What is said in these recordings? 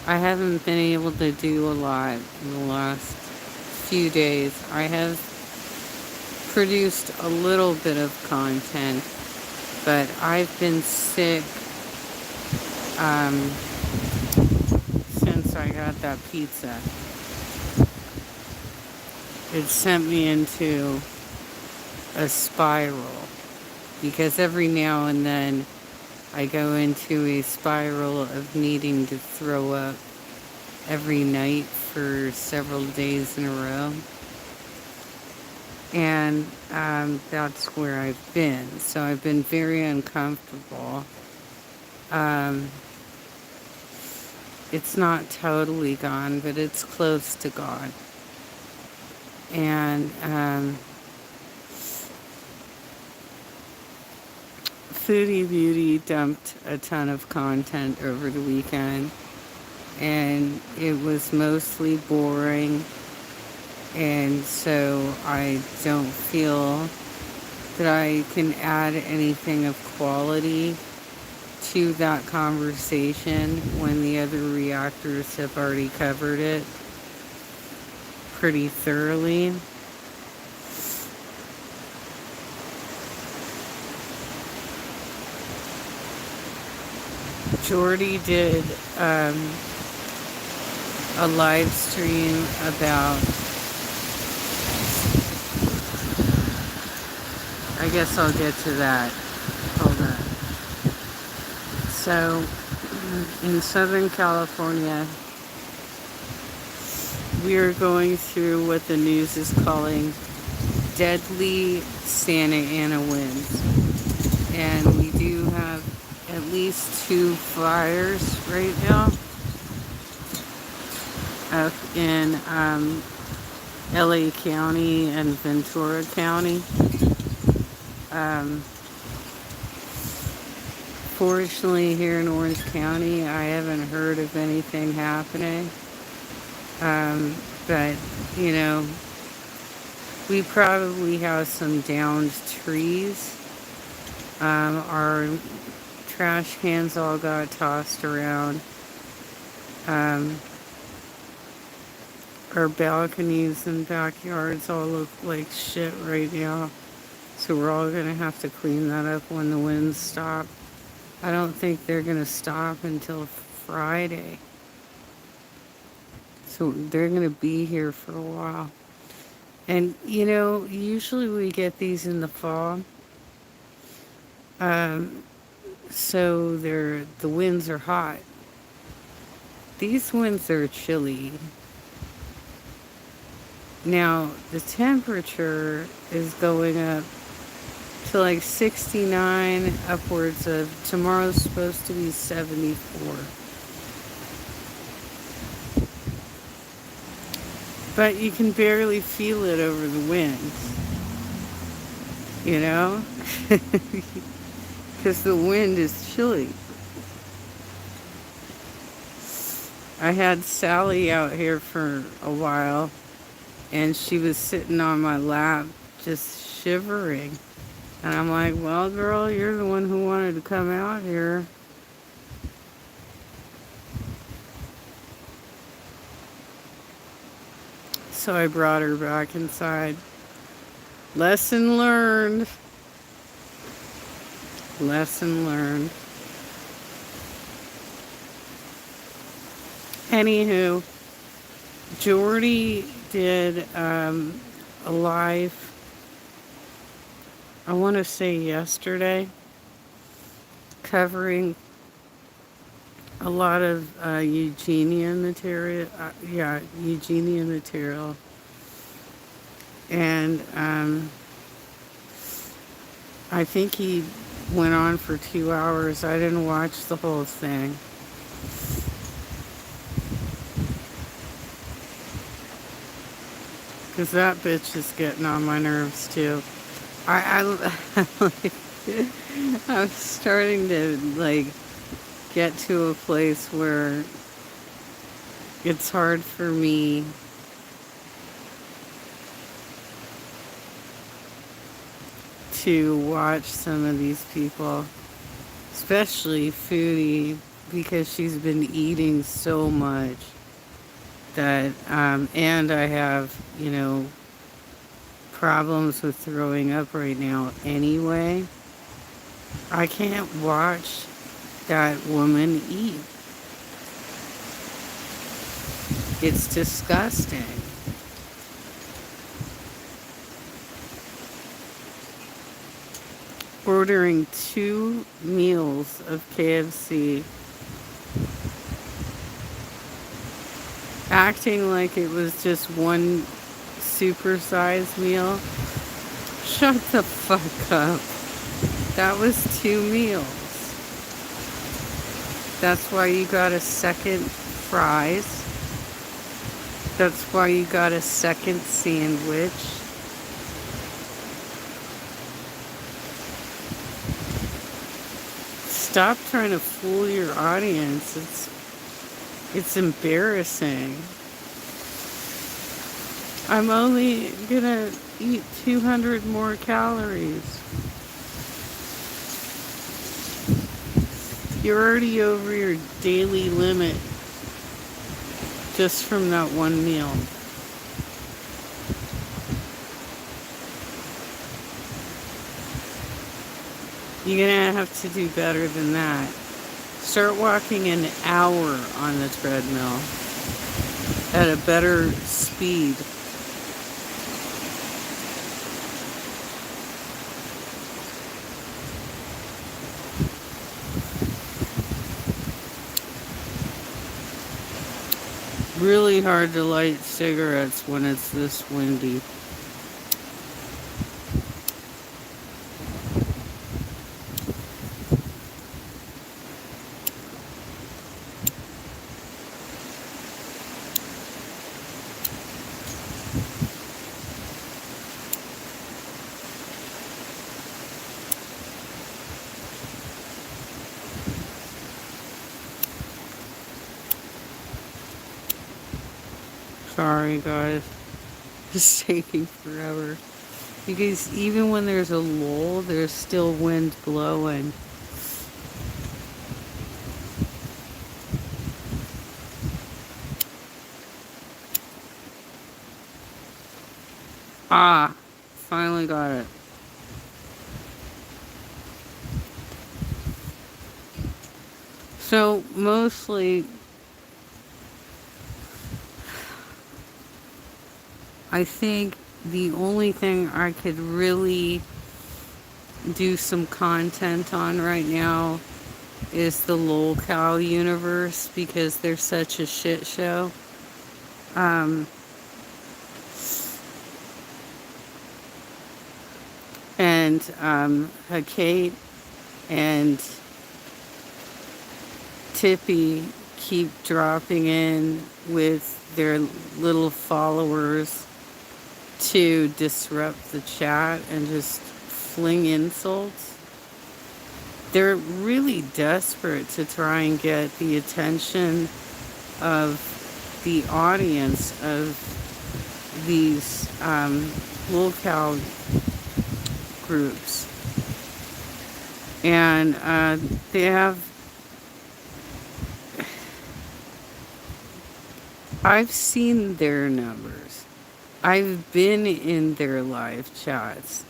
I haven't been able to do a lot in the last few days. I have produced a little bit of content, but I've been sick um, since I got that pizza. It sent me into a spiral because every now and then I go into a spiral of needing to throw up every night for several days in a row. And that's where I've been. So I've been very uncomfortable. Um, it's not totally gone, but it's close to gone. And Foodie Beauty dumped a ton of content over the weekend, and it was mostly boring. And so I don't feel that I can add anything of quality to that conversation when the other reactors have already covered it pretty thoroughly. Jordy did a live stream about, I guess I'll get to that. Hold on. So, in Southern California, we are going through what the news is calling deadly Santa Ana winds. And we do have at least 2 fires right now up in LA County and Ventura County. Fortunately, here in Orange County, I haven't heard of anything happening. But, you know, we probably have some downed trees. Our trash cans all got tossed around. Our balconies and backyards all look like shit right now. So we're all going to have to clean that up when the winds stop. I don't think they're going to stop until Friday. So they're going to be here for a while. And, you know, usually we get these in the fall. So the winds are hot. These winds are chilly. Now, the temperature is going up to like 69, upwards of, tomorrow's supposed to be 74. But you can barely feel it over the winds, you know? Because the wind is chilly. I had Sally out here for a while, and she was sitting on my lap just shivering. And I'm like, well, girl, you're the one who wanted to come out here. So I brought her back inside. Lesson learned. Lesson learned. Anywho, Jordy did a live, I want to say yesterday, covering a lot of Eugenia material. Eugenia material. And I think he went on for 2 hours. I didn't watch the whole thing. Because that bitch is getting on my nerves too. I'm starting to like get to a place where it's hard for me to watch some of these people, especially Foodie. because she's been eating so much that, and I have, problems with throwing up right now anyway. I can't watch that woman eat. It's disgusting. Ordering 2 meals of KFC, acting like it was just one supersized meal. Shut the fuck up. That was 2 meals. That's why you got a second fries. That's why you got a second sandwich. Stop trying to fool your audience. It's embarrassing. I'm only gonna eat 200 more calories. You're already over your daily limit just from that one meal. You're gonna have to do better than that. Start walking an hour on the treadmill at a better speed. Really hard to light cigarettes when it's this windy. Sorry guys, it's taking forever. Because even when there's a lull, there's still wind blowing. Ah, finally got it. So mostly, I think the only thing I could really do some content on right now is the lolcow universe, because they're such a shit show. And Kate and Tippy keep dropping in with their little followers to disrupt the chat and just fling insults. They're really desperate to try and get the attention of the audience of these lolcow groups. And they have... I've seen their numbers. I've been in their live chats.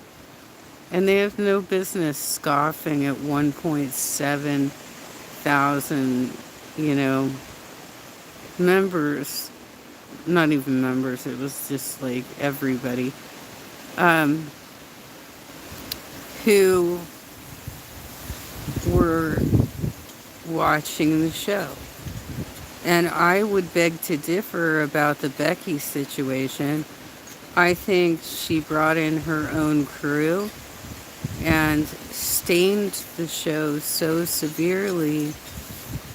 And they have no business scoffing at 1.7 thousand, members. Not even members, it was just like everybody. Who were watching the show. And I would beg to differ about the Becky situation. I think she brought in her own crew and stained the show so severely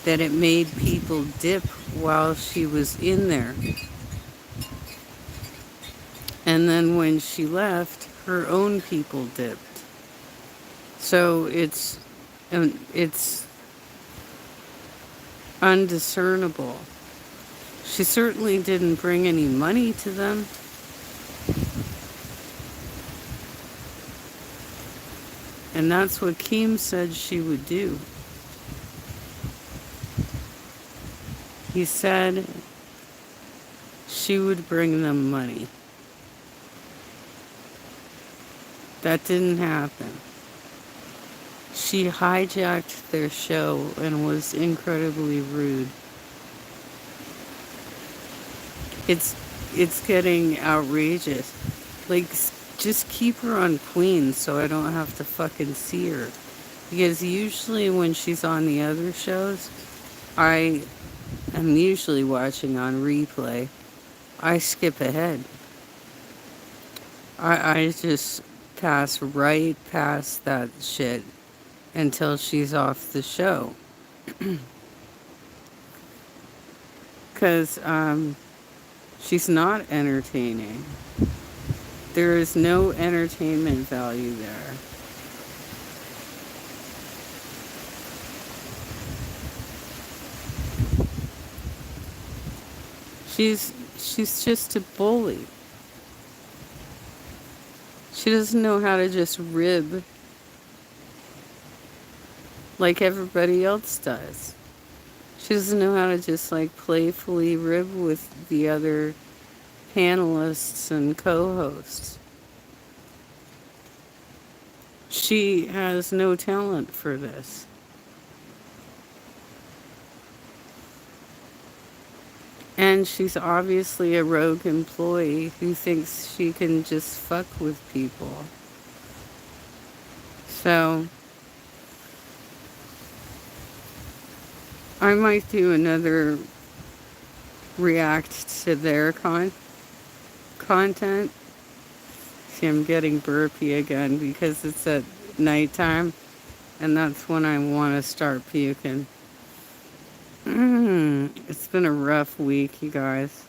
that it made people dip while she was in there. And then when she left, her own people dipped. So it's undiscernible. She certainly didn't bring any money to them. And that's what Keem said she would do. He said she would bring them money. That didn't happen. She hijacked their show and was incredibly rude. It's it's getting outrageous. Like, just keep her on Queen so I don't have to fucking see her. Because usually when she's on the other shows, I am usually watching on replay. I skip ahead. I just pass right past that shit until she's off the show. Because she's not entertaining. There is no entertainment value there. She's just a bully. She doesn't know how to just rib like everybody else does. She doesn't know how to just like playfully rib with the other panelists and co-hosts. She has no talent for this. And she's obviously a rogue employee who thinks she can just fuck with people. So I might do another react to their content. See, I'm getting burpy again because it's at nighttime, and that's when I want to start puking. It's been a rough week, you guys.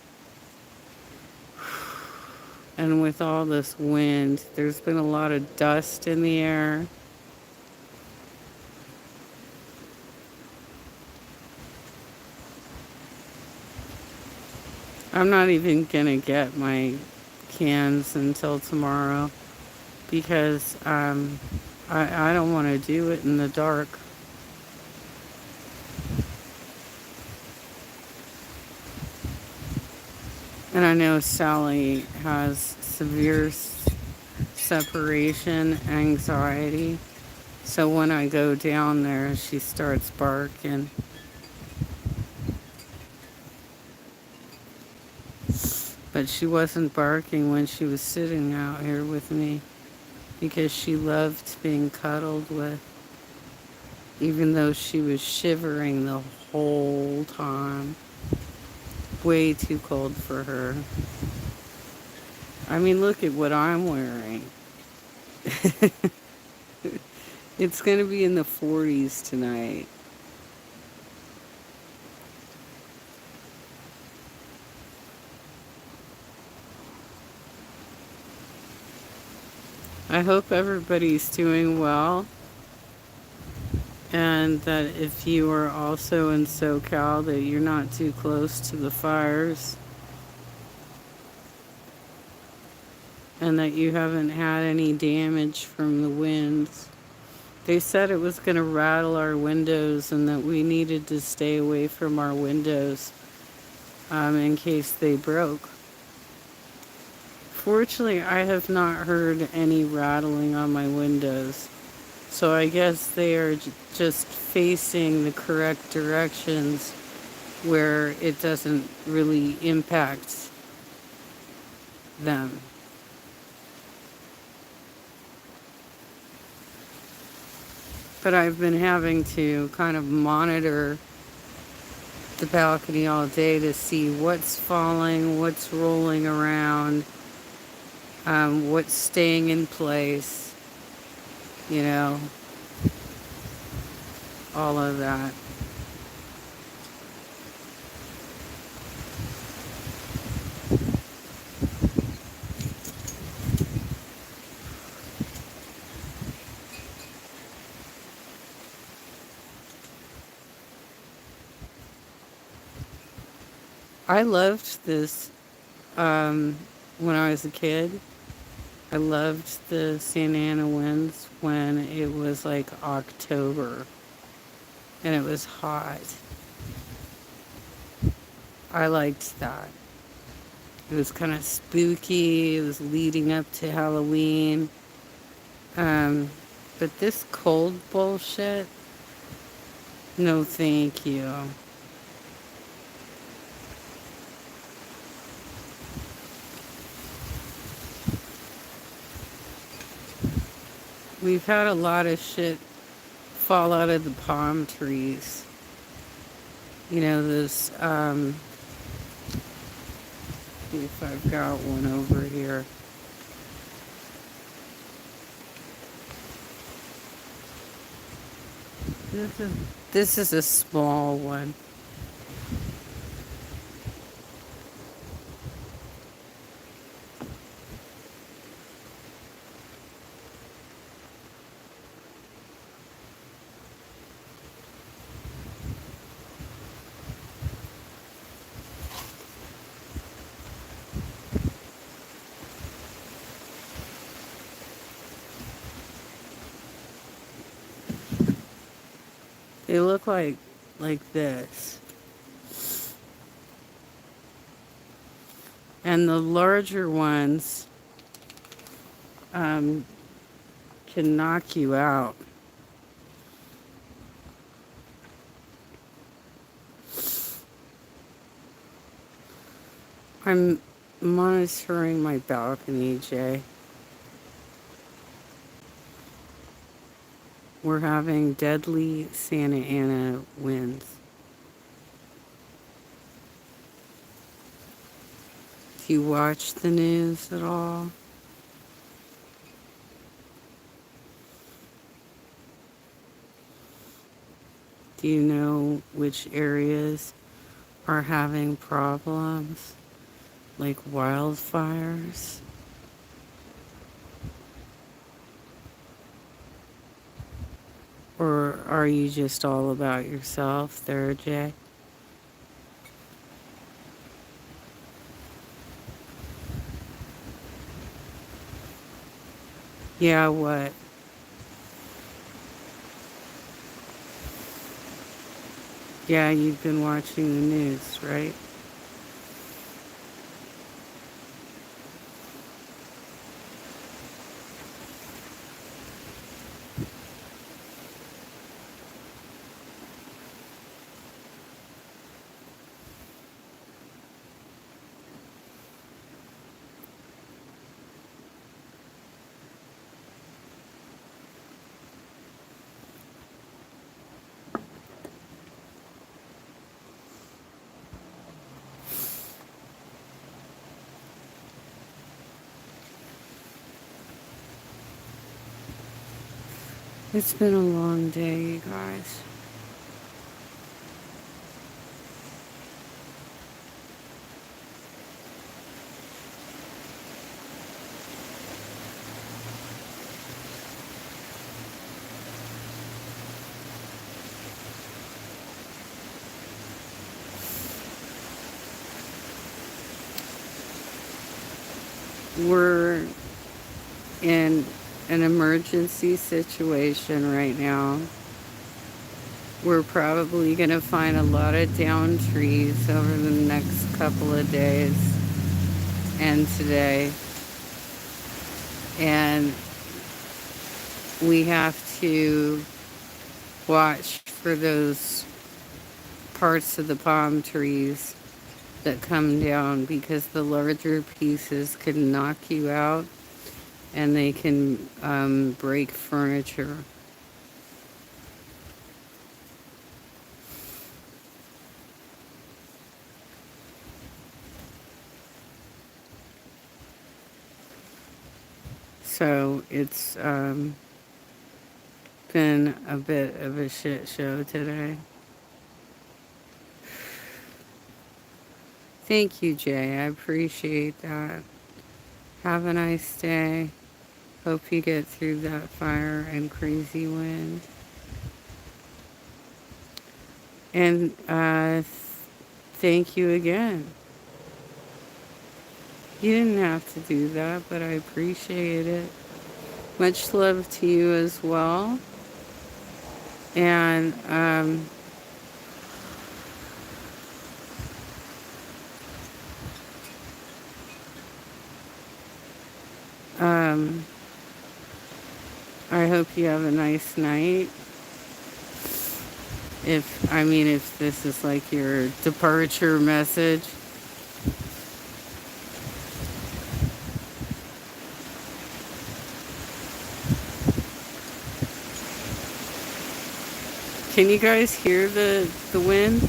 And with all this wind, there's been a lot of dust in the air. I'm not even gonna get my cans until tomorrow because I don't want to do it in the dark. And I know Sally has severe separation anxiety. So when I go down there, she starts barking. But she wasn't barking when she was sitting out here with me because she loved being cuddled with, even though she was shivering the whole time. Way too cold for her. I mean, look at what I'm wearing. It's going to be in the 40s tonight. I hope everybody's doing well. And that if you are also in SoCal, that you're not too close to the fires. And that you haven't had any damage from the winds. They said it was going to rattle our windows and that we needed to stay away from our windows in case they broke. Fortunately, I have not heard any rattling on my windows. So I guess they are just facing the correct directions where it doesn't really impact them. But I've been having to kind of monitor the balcony all day to see what's falling, what's rolling around, what's staying in place, you know, all of that. I loved this when I was a kid. I loved the Santa Ana winds when it was like October and it was hot. I liked that. It was kind of spooky. It was leading up to Halloween. Um, but this cold bullshit, no thank you. We've had a lot of shit fall out of the palm trees. You know, those, see if I've got one over here. This is, this is a small one. They look like this. And the larger ones can knock you out. I'm monitoring my balcony, Jay. We're having deadly Santa Ana winds. Do you watch the news at all? Do you know which areas are having problems, like wildfires? Or are you just all about yourself there, Jay? Yeah, what? Yeah, you've been watching the news, right? It's been a long day, you guys. We're in an emergency situation right now. We're probably going to find a lot of downed trees over the next couple of days and today. And we have to watch for those parts of the palm trees that come down because the larger pieces can knock you out and they can break furniture. So it's been a bit of a shit show today. Thank you, Jay. I appreciate that. Have a nice day. Hope you get through that fire and crazy wind. And thank you again. You didn't have to do that, but I appreciate it. Much love to you as well. And Um, I hope you have a nice night. If this is like your departure message. Can you guys hear the wind?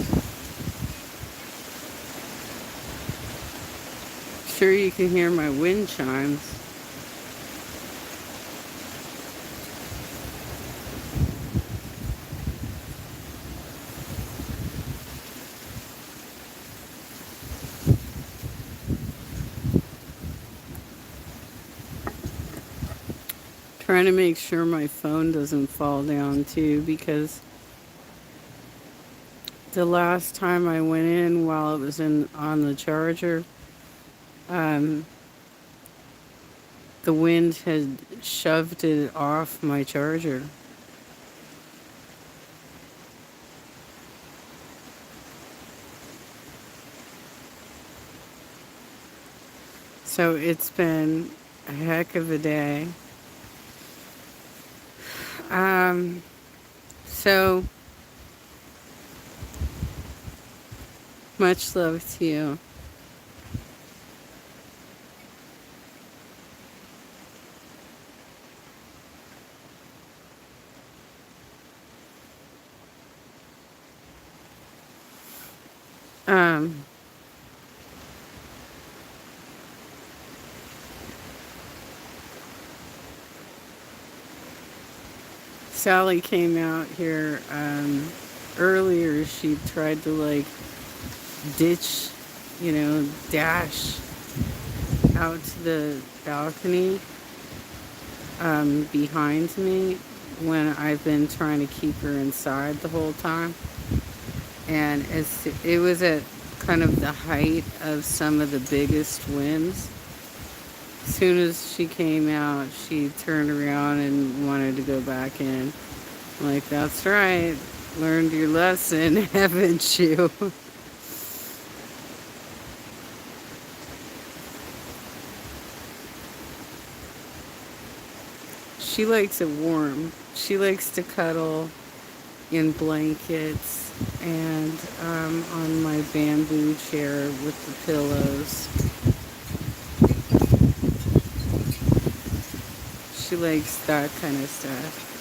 Sure you can hear my wind chimes. Trying to make sure my phone doesn't fall down too, because the last time I went in while it was in on the charger, um, the wind had shoved it off my charger. So it's been a heck of a day. So much love to you. Um, Sally came out here earlier. She tried to like ditch, dash out to the balcony behind me when I've been trying to keep her inside the whole time. And it was at kind of the height of some of the biggest winds. As soon as she came out, she turned around and wanted to go back in. I'm like, that's right. Learned your lesson, haven't you? She likes it warm. She likes to cuddle in blankets and on my bamboo chair with the pillows. She likes that kind of stuff.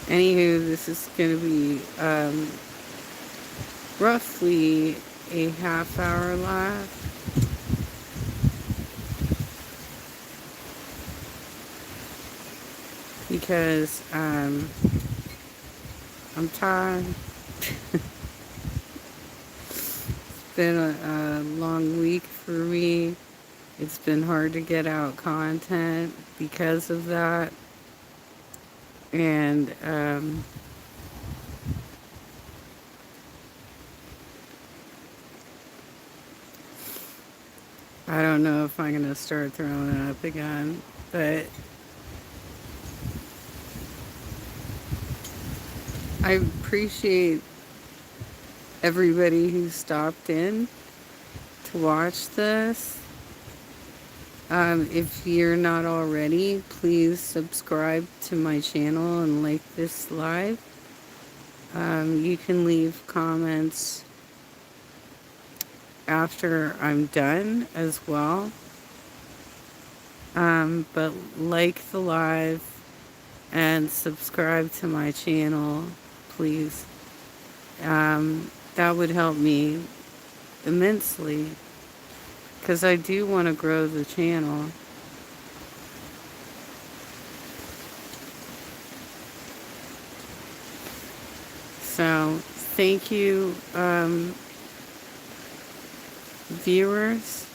Anywho, this is going to be roughly a half-hour live. Because I'm tired. It's been a long week for me. It's been hard to get out content because of that. And I don't know if I'm going to start throwing it up again, but I appreciate everybody who stopped in to watch this. If you're not already, please subscribe to my channel and like this live. You can leave comments after I'm done as well. But like the live and subscribe to my channel, please. That would help me immensely, because I do want to grow the channel. So thank you, viewers.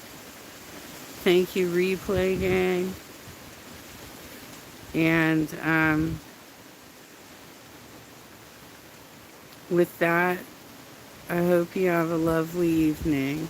Thank you, Replay Gang. And with that, I hope you have a lovely evening.